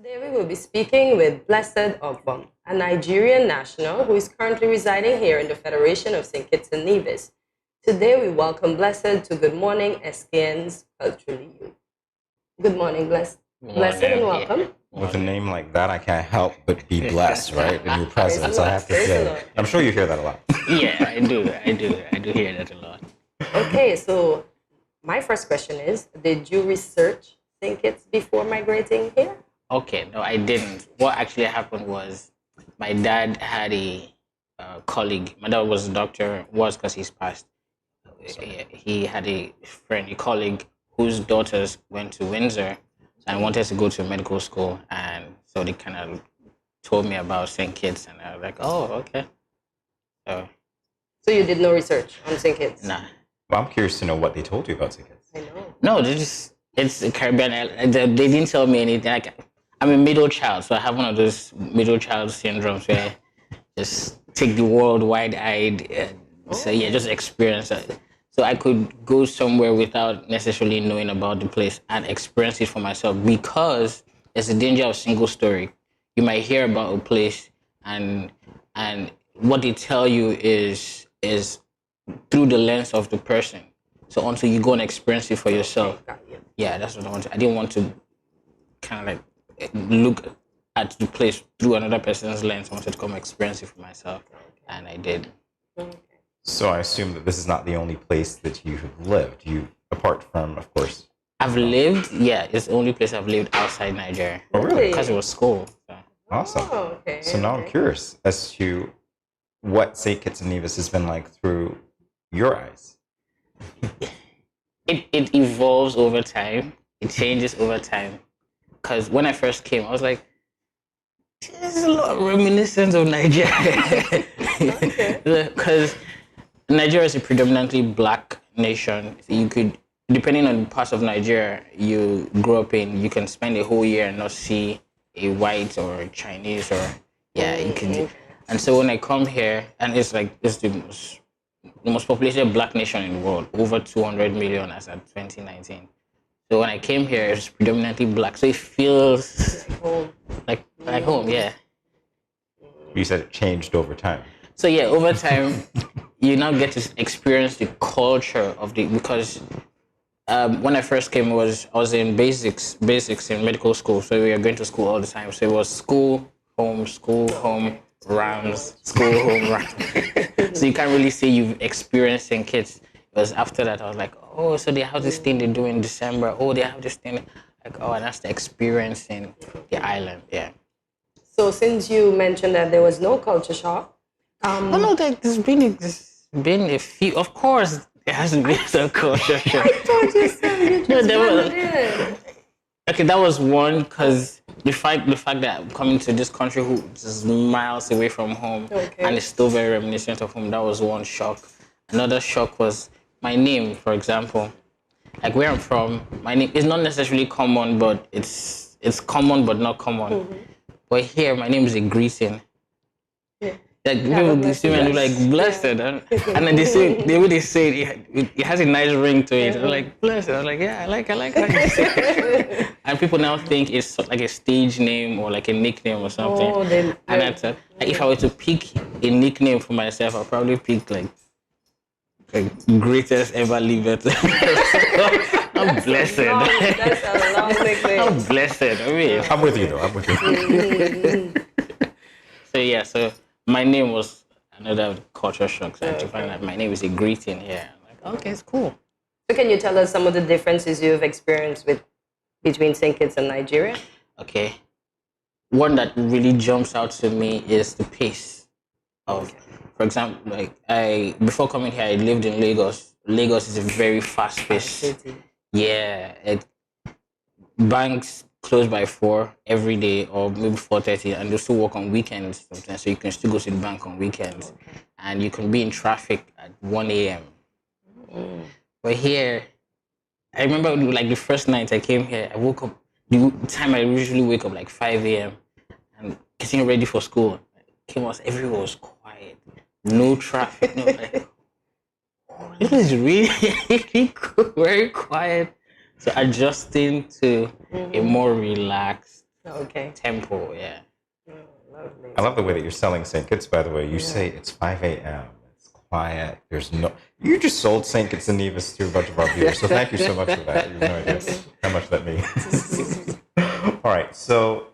Today we will be speaking with Blessed Ogbum, a Nigerian national who is currently residing here in the Federation of St.Kitts and Nevis. Today we welcome Blessed to Good Morning SKN's Culturally You. Good morning, Blessed and welcome. With a name like that, I can't help but be blessed, right? In your presence, I have to say. I'm sure you hear that a lot. Yeah, I do hear that a lot. Okay, so my first question is, did you research St. Kitts before migrating here? Okay, no, I didn't. What actually happened was my dad had a colleague. My dad was a doctor, because he's passed. He had a friend, a colleague, whose daughters went to Windsor and wanted to go to medical school. And so they kind of told me about St. Kitts, and I was like, oh, okay. So you did no research on St. Kitts? Nah. Well, I'm curious to know what they told you about St. Kitts. I know. No, it's a Caribbean island. They didn't tell me anything. Like, I'm a middle child, so I have one of those middle child syndromes where I just take the world wide-eyed. So yeah, just experience it. So I could go somewhere without necessarily knowing about the place and experience it for myself, because there's a danger of single story. You might hear about a place and what they tell you is through the lens of the person. So until you go and experience it for yourself. Yeah, that's what I wanted. I didn't want to kind of like look at the place through another person's lens. I wanted to come experience it for myself, and I did. So I assume that this is not the only place that you have lived. You, apart from, of course. I've lived, yeah, it's the only place I've lived outside Nigeria. Oh, really? Because it was school. So. Awesome. Oh, okay. So now I'm curious as to what St. Kitts and Nevis has been like through your eyes. It evolves over time. It changes over time. Because when I first came, I was like, there's a lot of reminiscence of Nigeria. Because Nigeria is a predominantly black nation. You could, depending on the parts of Nigeria you grew up in, you can spend a whole year and not see a white or a Chinese or, yeah, you can. And so when I come here, and it's the most populated black nation in the world, over 200 million as at 2019. So when I came here, it was predominantly black. So it feels like home, yeah. You said it changed over time. So yeah, over time, you now get to experience the culture of because when I first came, I was in basics in medical school. So we were going to school all the time. So it was school, home, rounds, school, home, rounds. So you can't really say you've experienced St. Kitts. Because after that, I was like, oh, so they have this thing they do in December. Oh, they have this thing. Like, oh, and that's the experience in the island, yeah. So since you mentioned that there was no culture shock. No, there's been a few. Of course, there hasn't been some culture shock. I thought you said you just wanted it. Okay, that was one, because the fact that I'm coming to this country who is miles away from home, and it's still very reminiscent of home, that was one shock. Another shock was my name, for example. Like where I'm from, my name is not necessarily common, but it's common but not common. Mm-hmm. But here, my name is a greeting. Yeah. Like people see me and they're like, blessed. Yeah. And then they say it has a nice ring to it. Mm-hmm. I'm like, blessed. I'm like, yeah, I like it. And people now think it's like a stage name or like a nickname or something. Oh, and if I were to pick a nickname for myself, I'll probably pick like greatest ever liver. I'm blessed. That's a long nickname. I'm blessed. I mean, I'm with you though. I'm with you. So yeah, so my name was another culture shock. So to find out my name is a greeting here. I'm like, okay, it's cool. So can you tell us some of the differences you've experienced between St. Kitts and Nigeria? Okay. One that really jumps out to me is the pace of. For example, like before coming here, I lived in Lagos. Lagos is a very fast-paced. Yeah, banks close by 4 every day, or maybe 4:30, and they still work on weekends sometimes. So you can still go to the bank on weekends, and you can be in traffic at 1 a.m. But here, I remember like the first night I came here, I woke up. The time I usually wake up like 5 a.m. and getting ready for school. Everywhere was quiet. No traffic. No, like, it was really very quiet. So adjusting to a more relaxed Okay. tempo. Yeah. Oh, lovely. I love the way that you're selling St. Kitts, by the way. You say it's 5 a.m. It's quiet. There's no. You just sold St. Kitts and Nevis to a bunch of our viewers, so thank you so much for that. You have no idea how much that means. All right. So,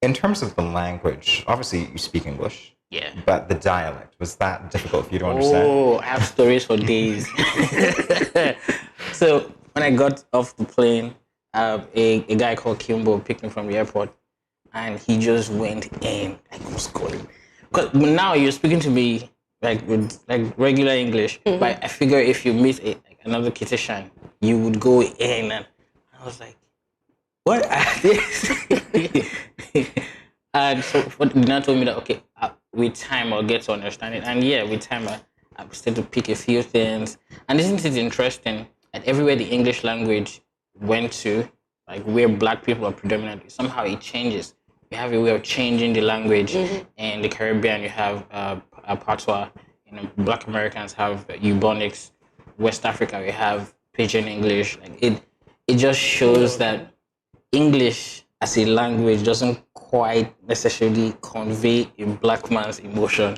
in terms of the language, obviously you speak English. Yeah. But the dialect, was that difficult for you to understand? Oh, I have stories for days. So when I got off the plane, a guy called Kimbo picked me from the airport, and he just went in. I was going. Because now you're speaking to me like with like regular English, but I figure if you meet another Kittitian, you would go in, and I was like, "What are this?" And so the man told me that okay, with time I'll get to understand it. And yeah, with time I started to pick a few things. And isn't it interesting that everywhere the English language went to, like where black people are predominant, somehow it changes. You have a way of changing the language. In the Caribbean, you have patois. You know, Black Americans have Ebonics. West Africa, we have Pidgin English. Like it just shows that English as a language doesn't quite necessarily convey a black man's emotion.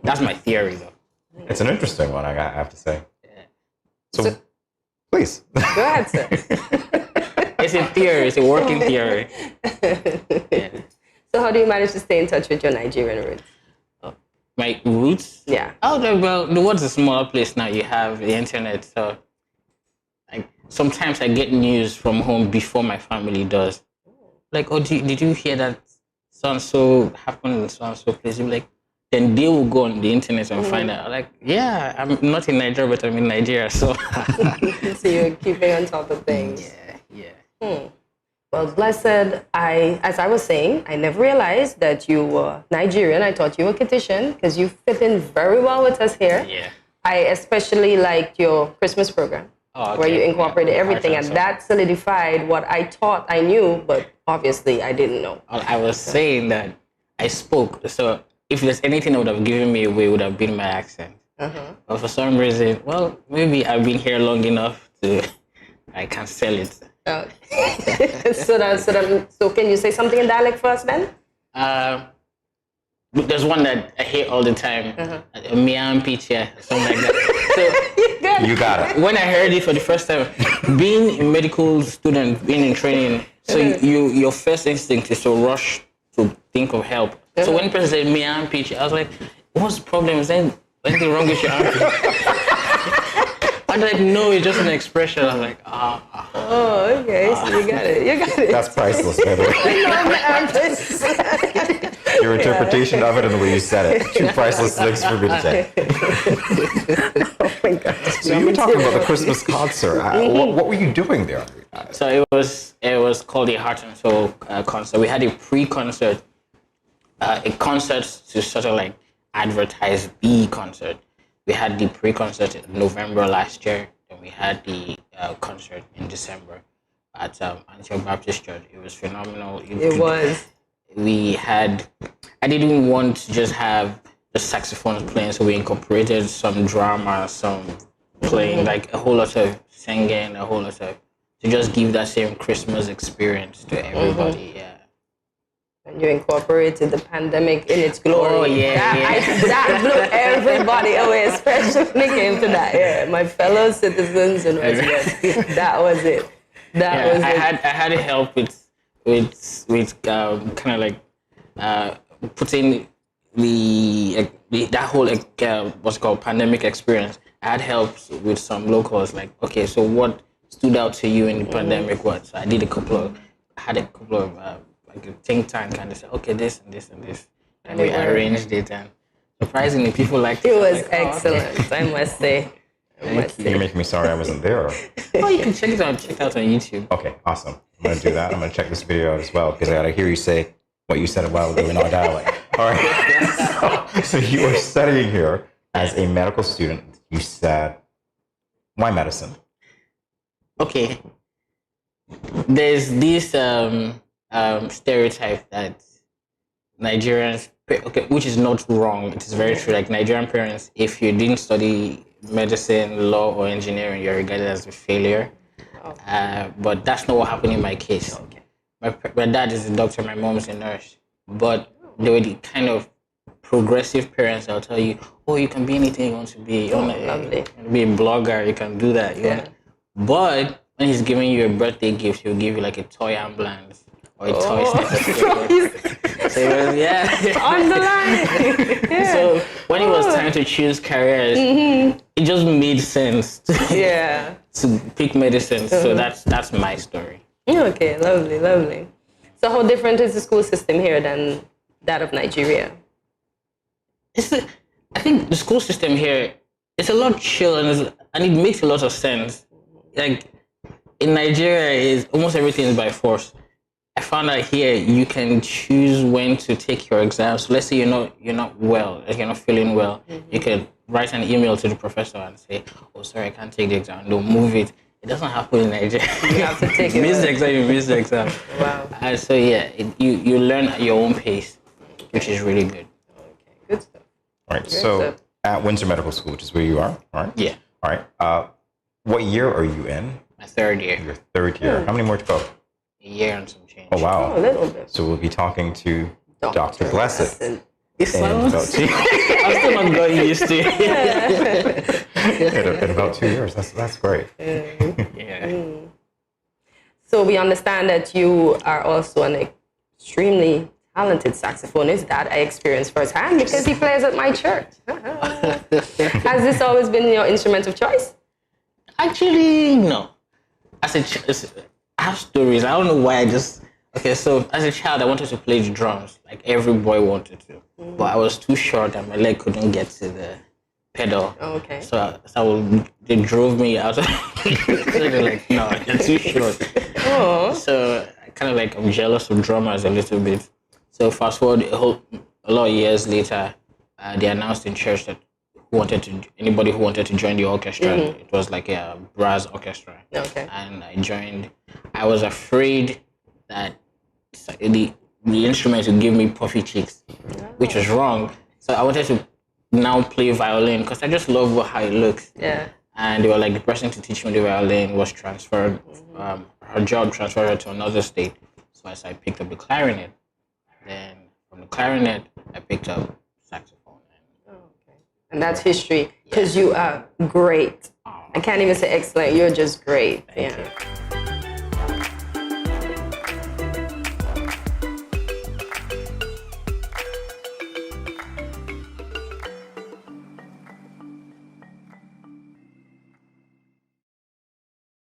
That's my theory, though. It's an interesting one, I have to say. So please. Go ahead, sir. It's a theory. It's a working theory. Yeah. So how do you manage to stay in touch with your Nigerian roots? My roots? Yeah. Oh, well, the world's a smaller place now. You have the internet, so sometimes I get news from home before my family does. Like, oh, did you hear that so-and-so happened in so-and-so place? You're like, then they will go on the internet and find out. Like, yeah, I'm not in Nigeria, but I'm in Nigeria, so. So you're keeping on top of things. Yeah. Well, blessed, as I was saying, I never realized that you were Nigerian. I thought you were Kittitian because you fit in very well with us here. Yeah. I especially liked your Christmas program. Oh, okay. Where you incorporated everything, and so. that solidified what I thought I knew, but obviously I didn't know. I was saying that I spoke, so if there's anything that would have given me away, it would have been my accent. But for some reason, well, maybe I've been here long enough to, I can sell it. So can you say something in dialect for us, Ben? There's one that I hear all the time, Miam Picha, something like that. So You got it. when I heard it for the first time, being a medical student, being in training, so your first instinct is to rush to think of help. So when person said me arm pitch, I was like, what's the problem? Is there anything wrong with your armpit? I was like, no, it's just an expression. I was like, Oh, okay. So you got it. You got it. That's priceless, by the way. Your interpretation of it and the way you said it. Too priceless things for me to say. Oh my God. So you were talking about the Christmas concert. What were you doing there? So it was called the Heart and Soul concert. We had a pre-concert, a concert to sort of like advertise the concert. We had the pre-concert in November last year, and we had the concert in December at Antioch Baptist Church. It was phenomenal. It was. We had. I didn't want to just have the saxophones playing, so we incorporated some drama, some playing, like a whole lot of singing, a whole lot of to just give that same Christmas experience to everybody. Yeah. And you incorporated the pandemic in its glory. Oh, yeah, That blew everybody away, especially when it came to that. Yeah, my fellow citizens and residents. That was it. That was I it. had help with kind of like putting that whole what's called pandemic experience. I had help with some locals. Like, okay, so what stood out to you in the pandemic? What? So I had a couple of like a think tank kind of say, okay, this and this and this, and we arranged it, and surprisingly, people liked it. It was like, excellent, okay. I must say. You make me sorry I wasn't there. Oh, you can check it out on YouTube. Okay, awesome. I'm going to do that. I'm going to check this video out as well because I got to hear you say what you said a while ago in our dialect. All right. So you are studying here as a medical student. You said, why medicine? Okay. There's this stereotype that Nigerians, okay, which is not wrong. It is very true. Like Nigerian parents, if you didn't study medicine, law, or engineering, you're regarded as a failure. But that's not what happened in my case. Okay. my dad is a doctor, my mom's a nurse, but they were the kind of progressive parents that'll tell you, oh, you can be anything you want to be. You want lovely. to be a blogger, you can do that. But when he's giving you a birthday gift, he'll give you like a toy ambulance or a toy stethoscope. So it was, On the line. Yeah. So when it was time to choose careers, it just made sense to pick medicine. So that's my story. Okay, lovely, lovely. So how different is the school system here than that of Nigeria? I think the school system here is a lot chill and it makes a lot of sense. Like in Nigeria, is almost everything is by force. I found out here you can choose when to take your exams. So let's say you're not well, like you're not feeling well. You can write an email to the professor and say, "Oh, sorry, I can't take the exam." They'll move it. It doesn't happen in Nigeria. You have to take it. Miss the exam, you miss the exam. Wow. And so you learn at your own pace, which is really good. Okay, good stuff. All right. So at Windsor Medical School, which is where you are, all right? Yeah. All right. What year are you in? My third year. Your third year. How many more to go? A year and some change. Oh, wow. Oh, a little bit. So we'll be talking to Dr. Blessed. Blessed. I'm still not getting used to it. In about 2 years. That's great. Yeah. So we understand that you are also an extremely talented saxophonist. That I experienced firsthand because he plays at my church. Has this always been your instrument of choice? Actually, no. I have stories. I don't know why so as a child, I wanted to play the drums, like every boy wanted to. But I was too short and my leg couldn't get to the pedal. Okay. So they drove me out. So they're like, no, you're too short. Oh. So I'm jealous of drummers a little bit. So fast forward a lot of years later, they announced in church that anybody who wanted to join the orchestra, it was like a brass orchestra. Okay. And I joined. I was afraid that the instrument would give me puffy cheeks, which was wrong. So I wanted to now play violin because I just love how it looks. Yeah. And they were like, the person to teach me the violin was transferred. Her job transferred her to another state. So I picked up the clarinet. Then from the clarinet, I picked up saxophone. And that's history because you are great. I can't even say excellent. You're just great. Thank you.